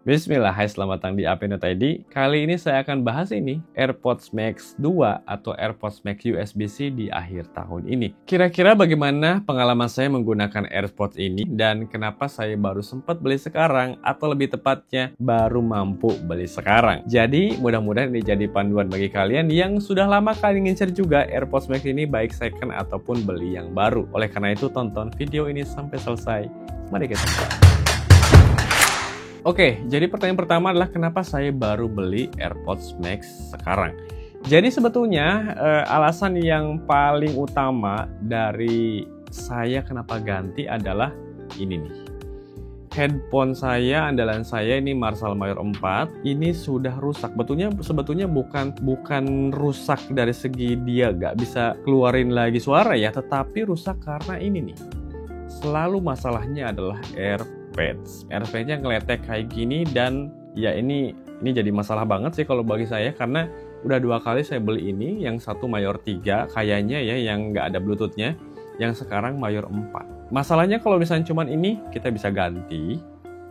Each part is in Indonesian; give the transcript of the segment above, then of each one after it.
Bismillah, hai selamat datang di Apino.id. Kali ini saya akan bahas AirPods Max 2 atau AirPods Max USB-C di akhir tahun ini. Kira-kira bagaimana pengalaman saya menggunakan AirPods ini dan kenapa saya baru sempat beli sekarang atau lebih tepatnya baru mampu beli sekarang. Jadi mudah-mudahan ini jadi panduan bagi kalian yang sudah lama kalian ngincer juga AirPods Max ini baik second ataupun beli yang baru. Oleh karena itu tonton video ini sampai selesai. Mari kita mulai. Oke, jadi pertanyaan pertama adalah kenapa saya baru beli AirPods Max sekarang. Jadi sebetulnya alasan yang paling utama dari saya kenapa ganti adalah ini nih. Headphone saya, andalan saya ini Marshall Mayor 4, ini sudah rusak. Sebetulnya bukan rusak dari segi dia gak bisa keluarin lagi suara ya, tetapi rusak karena ini nih. Selalu masalahnya adalah AirPods-nya ngeletek kayak gini dan ya ini jadi masalah banget sih kalau bagi saya karena udah 2 kali saya beli ini, yang satu Mayor 3 kayaknya ya yang nggak ada Bluetooth-nya, yang sekarang Mayor 4. Masalahnya kalau misalnya cuman ini kita bisa ganti,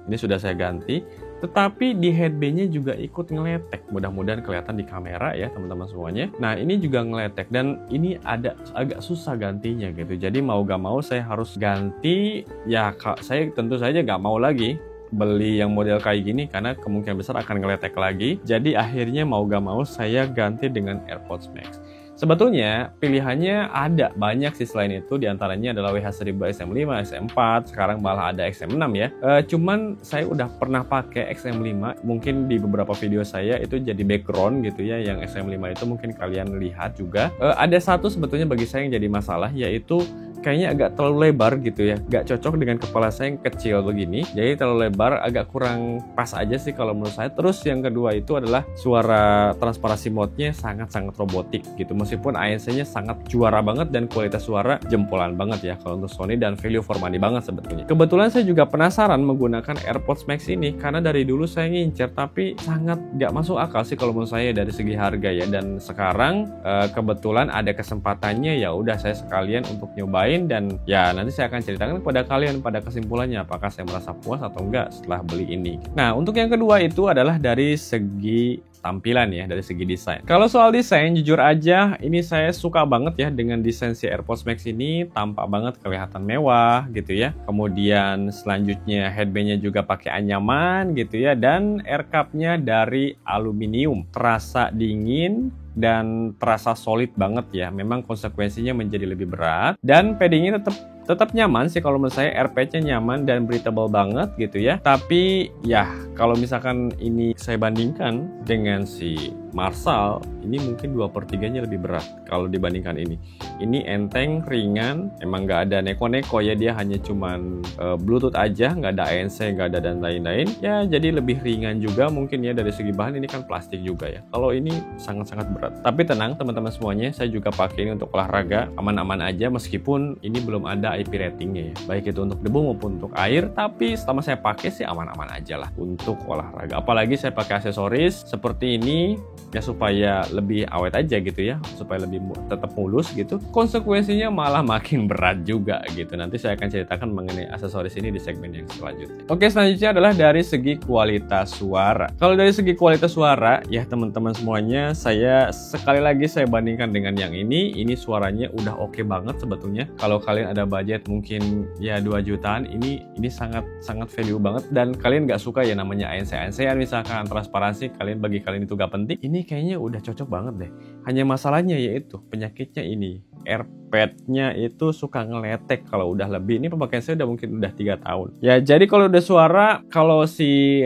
ini sudah saya ganti, tetapi di headband-nya juga ikut ngeletek. Mudah-mudahan kelihatan di kamera ya teman-teman semuanya. Nah ini juga ngeletek dan ini agak susah gantinya gitu. Jadi mau gak mau saya harus ganti. Ya saya tentu saja gak mau lagi beli yang model kayak gini karena kemungkinan besar akan ngeletek lagi. Jadi akhirnya mau gak mau saya ganti dengan AirPods Max. Sebetulnya pilihannya ada banyak sih selain itu, diantaranya adalah WH-1000 XM5, XM4, sekarang malah ada XM6 ya. Cuman saya udah pernah pakai XM5, mungkin di beberapa video saya itu jadi background gitu ya, yang XM5 itu mungkin kalian lihat juga. Ada satu sebetulnya bagi saya yang jadi masalah, yaitu kayaknya agak terlalu lebar gitu ya, gak cocok dengan kepala saya yang kecil begini, jadi terlalu lebar, agak kurang pas aja sih kalau menurut saya. Terus yang kedua itu adalah suara transparansi mode-nya sangat-sangat robotik gitu, meskipun ANC-nya sangat juara banget dan kualitas suara jempolan banget ya kalau untuk Sony dan value for money banget sebetulnya. Kebetulan saya juga penasaran menggunakan AirPods Max ini karena dari dulu saya ngincer tapi sangat gak masuk akal sih kalau menurut saya dari segi harga ya, dan sekarang kebetulan ada kesempatannya, ya udah saya sekalian untuk nyobain. Dan ya nanti saya akan ceritakan kepada kalian pada kesimpulannya apakah saya merasa puas atau enggak setelah beli ini. Nah untuk yang kedua itu adalah dari segi tampilan ya, dari segi desain. Kalau soal desain jujur aja ini saya suka banget ya dengan desain si AirPods Max ini, tampak banget kelihatan mewah gitu ya. Kemudian selanjutnya headband-nya juga pakai anyaman gitu ya, dan air cup-nya dari aluminium, terasa dingin dan terasa solid banget ya. Memang konsekuensinya menjadi lebih berat dan paddingnya tetap nyaman sih kalau menurut saya. AirPad-nya nyaman dan breathable banget gitu ya. Tapi ya kalau misalkan ini saya bandingkan dengan si Marshall, ini mungkin 2/3-nya lebih berat kalau dibandingkan ini. Ini enteng, ringan, emang nggak ada neko-neko ya, dia hanya cuman Bluetooth aja, nggak ada ANC, nggak ada dan lain-lain. Ya jadi lebih ringan juga mungkin ya dari segi bahan, ini kan plastik juga ya. Kalau ini sangat-sangat berat. Tapi tenang teman-teman semuanya, saya juga pakai ini untuk olahraga, aman-aman aja meskipun ini belum ada IP ratingnya ya. Baik itu untuk debu maupun untuk air, tapi selama saya pakai sih aman-aman aja lah untuk olahraga. Apalagi saya pakai aksesoris seperti ini ya supaya lebih awet aja gitu ya, supaya lebih tetap mulus gitu. Konsekuensinya malah makin berat juga gitu. Nanti saya akan ceritakan mengenai aksesoris ini di segmen yang selanjutnya. Oke, selanjutnya adalah dari segi kualitas suara. Kalau dari segi kualitas suara ya teman-teman semuanya, sekali lagi saya bandingkan dengan yang ini suaranya udah oke banget sebetulnya. Kalau kalian ada budget mungkin ya 2 jutaan, ini sangat value banget. Dan kalian gak suka ya namanya ANC-an misalkan, transparansi, bagi kalian itu gak penting, ini kayaknya udah cocok banget deh. Hanya masalahnya yaitu penyakitnya ini, AirPad-nya itu suka ngeletek kalau udah lebih. Ini pemakaian saya mungkin udah 3 tahun. Ya jadi kalau udah suara, kalau si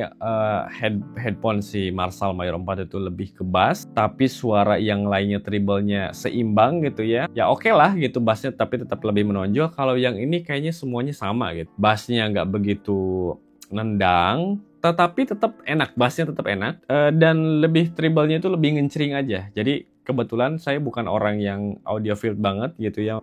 headphone si Marshall Mayor 4 itu lebih ke bass, tapi suara yang lainnya treble-nya seimbang gitu ya. Ya oke lah gitu bassnya, tapi tetap lebih menonjol. Kalau yang ini kayaknya semuanya sama gitu. Bassnya nggak begitu nendang, tetapi tetap enak, bassnya tetap enak, dan lebih treble-nya itu lebih ngencring aja. Jadi kebetulan saya bukan orang yang audiophile banget gitu ya.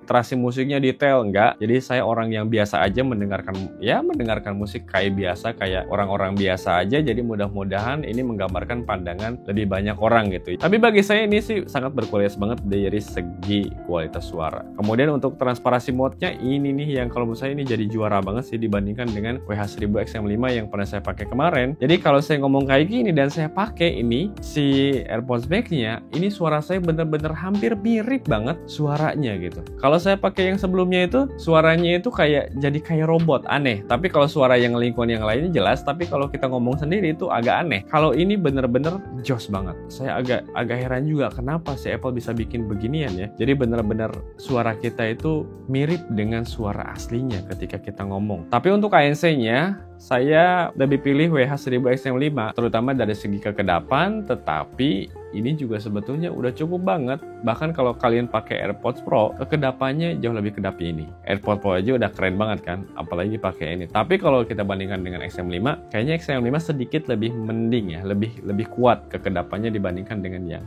Terasi musiknya detail enggak. Jadi saya orang yang biasa aja mendengarkan musik kayak biasa, kayak orang-orang biasa aja. Jadi mudah-mudahan ini menggambarkan pandangan lebih banyak orang gitu. Tapi bagi saya ini sih sangat berkualitas banget dari segi kualitas suara. Kemudian untuk transparansi mode-nya ini nih yang kalau menurut saya ini jadi juara banget sih dibandingkan dengan WH-1000 XM5 yang pernah saya pakai kemarin. Jadi kalau saya ngomong kayak gini dan saya pakai ini si AirPods Max-nya, ini suara saya bener-bener hampir mirip banget suaranya gitu. Kalau saya pakai yang sebelumnya itu suaranya itu jadi kayak robot, aneh. Tapi kalau suara yang lingkungan yang lainnya jelas, tapi kalau kita ngomong sendiri itu agak aneh. Kalau ini bener-bener jos banget. Saya agak heran juga kenapa si Apple bisa bikin beginian ya. Jadi bener-bener suara kita itu mirip dengan suara aslinya ketika kita ngomong. Tapi untuk ANC-nya saya lebih pilih WH-1000 XM5 terutama dari segi kekedapan, tetapi ini juga sebetulnya udah cukup banget. Bahkan kalau kalian pakai AirPods Pro, kekedapannya jauh lebih kedap ini. AirPods Pro aja udah keren banget kan, apalagi pakai ini. Tapi kalau kita bandingkan dengan XM5, kayaknya XM5 sedikit lebih mending ya, lebih kuat kekedapannya dibandingkan dengan yang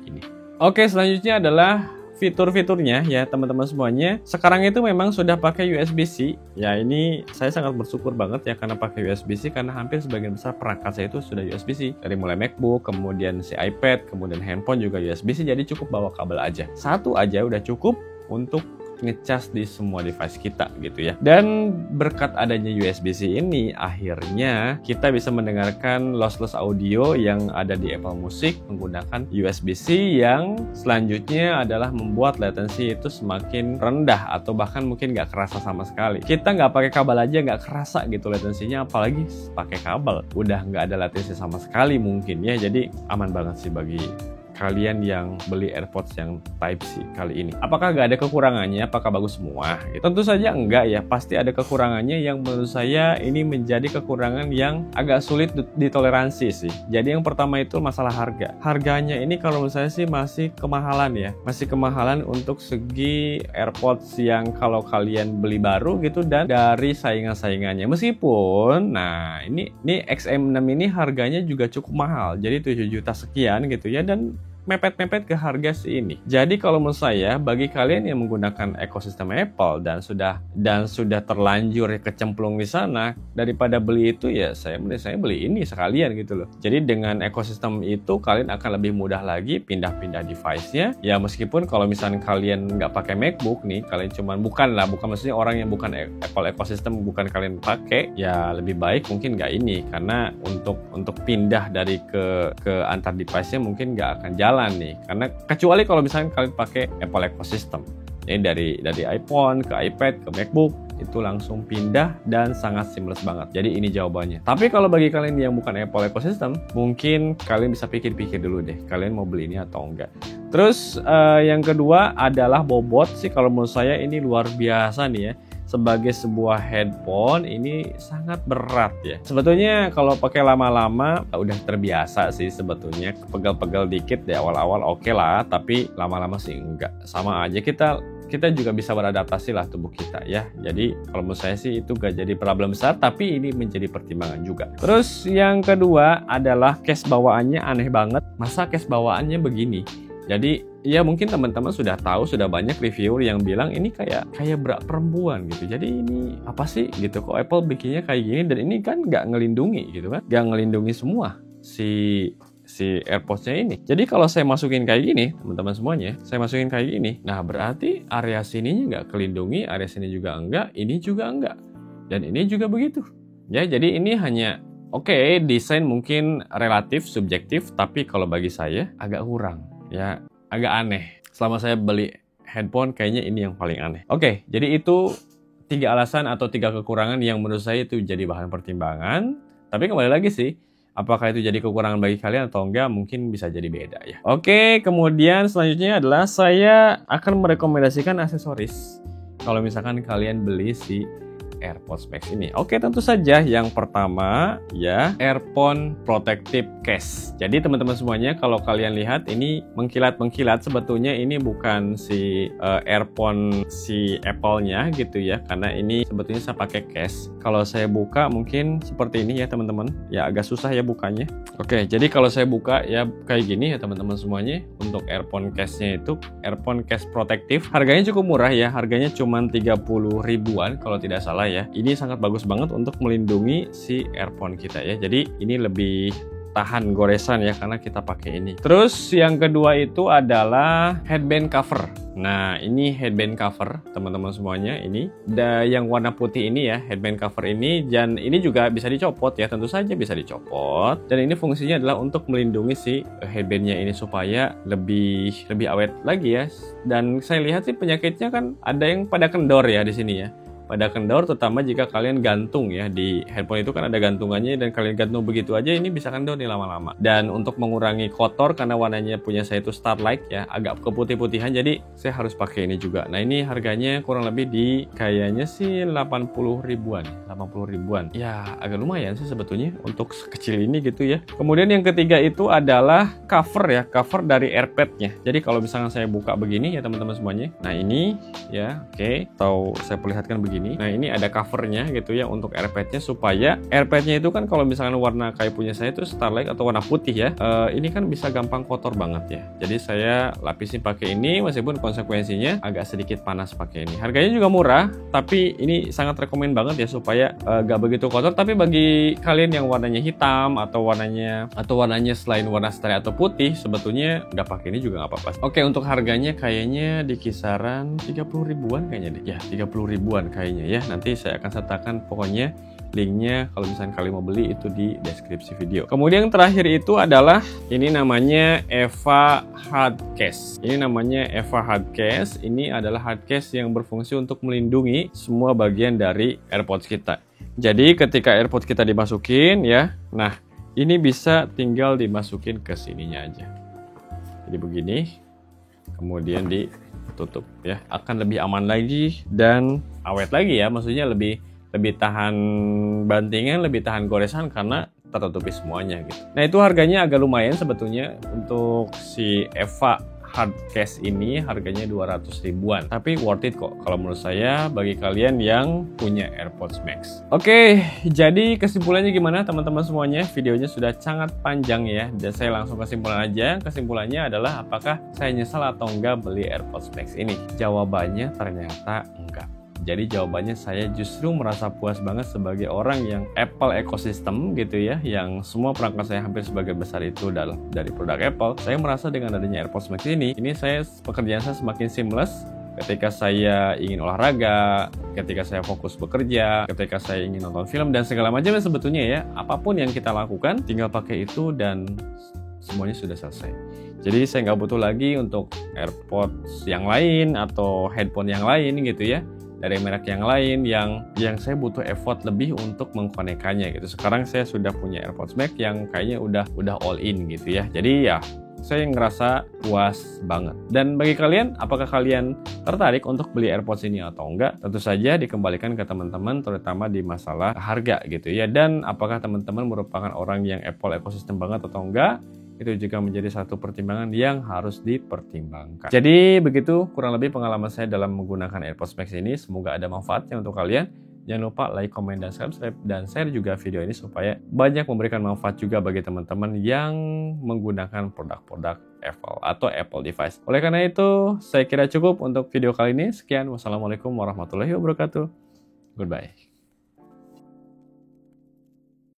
ini. Oke, selanjutnya adalah fitur-fiturnya ya teman-teman semuanya. Sekarang itu memang sudah pakai USB-C. Ya ini saya sangat bersyukur banget ya karena pakai USB-C, karena hampir sebagian besar perangkat saya itu sudah USB-C. Dari mulai MacBook, kemudian si iPad, kemudian handphone juga USB-C, jadi cukup bawa kabel aja. Satu aja udah cukup untuk ngecas di semua device kita gitu ya. Dan berkat adanya USB-C ini akhirnya kita bisa mendengarkan lossless audio yang ada di Apple Music menggunakan USB-C yang selanjutnya adalah membuat latensi itu semakin rendah atau bahkan mungkin nggak kerasa sama sekali. Kita nggak pakai kabel aja nggak kerasa gitu latensinya, apalagi pakai kabel udah nggak ada latensi sama sekali mungkin ya. Jadi aman banget sih bagi kalian yang beli AirPods yang Type-C kali ini. Apakah nggak ada kekurangannya? Apakah bagus semua? Tentu saja enggak ya. Pasti ada kekurangannya yang menurut saya ini menjadi kekurangan yang agak sulit ditoleransi sih. Jadi yang pertama itu masalah harga. Harganya ini kalau menurut saya sih masih kemahalan ya. Masih kemahalan untuk segi AirPods yang kalau kalian beli baru gitu dan dari saingan-saingannya. Meskipun, nah ini XM6 ini harganya juga cukup mahal. Jadi 7 juta sekian gitu ya, dan mepet-mepet ke harga ini. Jadi kalau menurut saya bagi kalian yang menggunakan ekosistem Apple dan sudah terlanjur kecemplung di sana, daripada beli itu ya saya beli ini sekalian gitu loh. Jadi dengan ekosistem itu kalian akan lebih mudah lagi pindah-pindah device-nya. Ya meskipun kalau misalnya kalian nggak pakai MacBook nih, kalian bukan maksudnya orang yang bukan Apple ekosistem bukan kalian pakai, ya lebih baik mungkin nggak ini, karena untuk pindah dari ke antar device-nya mungkin nggak akan jalan nih, karena kecuali kalau misalnya kalian pakai Apple ecosystem ya, dari iPhone ke iPad ke MacBook itu langsung pindah dan sangat seamless banget. Jadi ini jawabannya. Tapi kalau bagi kalian yang bukan Apple ecosystem, mungkin kalian bisa pikir-pikir dulu deh kalian mau beli ini atau enggak. Terus yang kedua adalah bobot sih, kalau menurut saya ini luar biasa nih ya. Sebagai sebuah headphone ini sangat berat ya. Sebetulnya kalau pakai lama-lama udah terbiasa sih sebetulnya. Pegel-pegel dikit di awal-awal oke lah, tapi lama-lama sih enggak. Sama aja kita juga bisa beradaptasi lah tubuh kita ya. Jadi kalau menurut saya sih itu gak jadi problem besar, tapi ini menjadi pertimbangan juga. Terus yang kedua adalah case bawaannya aneh banget. Masa case bawaannya begini? Jadi ya mungkin teman-teman sudah tahu, sudah banyak reviewer yang bilang ini kayak berat perempuan gitu. Jadi ini apa sih gitu, kok Apple bikinnya kayak gini, dan ini kan nggak ngelindungi gitu kan, nggak ngelindungi semua si AirPods-nya ini. Jadi kalau saya masukin kayak gini, teman-teman semuanya, saya masukin kayak gini, nah berarti area sininya nggak kelindungi, area sini juga enggak, ini juga enggak, dan ini juga begitu. Ya jadi ini hanya oke, desain mungkin relatif subjektif, tapi kalau bagi saya agak kurang. Ya agak aneh. Selama saya beli handphone kayaknya ini yang paling aneh. Oke, jadi itu 3 alasan atau 3 kekurangan yang menurut saya itu jadi bahan pertimbangan. Tapi kembali lagi sih, apakah itu jadi kekurangan bagi kalian atau enggak, mungkin bisa jadi beda ya. Oke, kemudian selanjutnya adalah saya akan merekomendasikan aksesoris. Kalau misalkan kalian beli si AirPods Max ini? Oke, tentu saja yang pertama ya, Earphone Protective Case. Jadi teman-teman semuanya, kalau kalian lihat ini mengkilat-mengkilat, sebetulnya ini bukan si earphone si Apple-nya gitu ya, karena ini sebetulnya saya pakai case. Kalau saya buka mungkin seperti ini ya teman-teman, ya agak susah ya bukanya. Oke, jadi kalau saya buka ya kayak gini ya teman-teman semuanya. Untuk earphone case-nya itu earphone case protective, harganya cukup murah ya, harganya cuma 30 ribuan kalau tidak salah ya. Ini sangat bagus banget untuk melindungi si earphone kita ya. Jadi ini lebih tahan goresan ya karena kita pakai ini. Terus yang kedua itu adalah headband cover. Nah, ini headband cover teman-teman semuanya, ini yang warna putih ini ya, headband cover ini, dan ini juga bisa dicopot ya, tentu saja bisa dicopot. Dan ini fungsinya adalah untuk melindungi si headbandnya ini supaya lebih awet lagi ya. Dan saya lihat sih penyakitnya kan ada yang pada kendor ya di sini ya. Pada kendor, terutama jika kalian gantung ya, di handphone itu kan ada gantungannya, dan kalian gantung begitu aja ini bisa kendor nih lama-lama. Dan untuk mengurangi kotor, karena warnanya punya saya itu Starlight ya, agak keputih-putihan, jadi saya harus pakai ini juga. Nah, ini harganya kurang lebih di kayaknya sih 80 ribuan. 80 ribuan ya, agak lumayan sih sebetulnya untuk sekecil ini gitu ya. Kemudian yang ketiga itu adalah cover ya, cover dari AirPad-nya. Jadi kalau misalnya saya buka begini ya teman-teman semuanya, nah ini ya, oke, atau saya perlihatkan begini. Nah, ini ada covernya gitu ya untuk AirPad-nya, supaya AirPad-nya itu kan kalau misalkan warna kayak punya saya itu Starlight atau warna putih ya, ini kan bisa gampang kotor banget ya. Jadi saya lapisin pakai ini, meskipun konsekuensinya agak sedikit panas pakai ini. Harganya juga murah, tapi ini sangat rekomen banget ya supaya gak begitu kotor. Tapi bagi kalian yang warnanya hitam atau warnanya selain warna Starlight atau putih, sebetulnya nggak pakai ini juga nggak apa-apa. Oke, untuk harganya kayaknya di kisaran 30 ribuan kayaknya deh. Ya, 30 ribuan kayaknya ya. Nanti saya akan sertakan pokoknya linknya kalau misalnya kalian mau beli itu di deskripsi video. Kemudian yang terakhir itu adalah ini namanya Eva Hardcase. Ini namanya Eva Hardcase. Ini adalah hardcase yang berfungsi untuk melindungi semua bagian dari AirPods kita. Jadi ketika AirPods kita dimasukin ya, nah ini bisa tinggal dimasukin ke sininya aja. Jadi begini, kemudian ditutup ya, akan lebih aman lagi dan awet lagi ya, maksudnya lebih tahan bantingan, lebih tahan goresan karena tertutupi semuanya gitu. Nah, itu harganya agak lumayan sebetulnya untuk si Eva Hardcase ini, harganya 200 ribuan. Tapi worth it kok kalau menurut saya bagi kalian yang punya AirPods Max. Oke, jadi kesimpulannya gimana teman-teman semuanya? Videonya sudah sangat panjang ya, dan saya langsung kesimpulan aja. Kesimpulannya adalah apakah saya nyesal atau enggak beli AirPods Max ini? Jawabannya ternyata enggak. Jadi jawabannya saya justru merasa puas banget sebagai orang yang Apple ecosystem gitu ya, yang semua perangkat saya hampir sebagian besar itu dari produk Apple. Saya merasa dengan adanya AirPods Max ini pekerjaan saya semakin seamless. Ketika saya ingin olahraga, ketika saya fokus bekerja, ketika saya ingin nonton film dan segala macam sebetulnya ya, apapun yang kita lakukan tinggal pakai itu dan semuanya sudah selesai. Jadi saya nggak butuh lagi untuk AirPods yang lain atau headphone yang lain gitu ya, dari merek yang lain yang saya butuh effort lebih untuk mengkonekkannya gitu. Sekarang saya sudah punya AirPods Max yang kayaknya udah all in gitu ya. Jadi ya saya ngerasa puas banget. Dan bagi kalian, apakah kalian tertarik untuk beli AirPods ini atau enggak? Tentu saja dikembalikan ke teman-teman, terutama di masalah harga gitu ya. Dan apakah teman-teman merupakan orang yang Apple ecosystem banget atau enggak? Itu juga menjadi satu pertimbangan yang harus dipertimbangkan. Jadi begitu kurang lebih pengalaman saya dalam menggunakan AirPods Max ini. Semoga ada manfaatnya untuk kalian. Jangan lupa like, komen, dan subscribe, dan share juga video ini supaya banyak memberikan manfaat juga bagi teman-teman yang menggunakan produk-produk Apple atau Apple device. Oleh karena itu, saya kira cukup untuk video kali ini. Sekian, wassalamualaikum warahmatullahi wabarakatuh. Goodbye.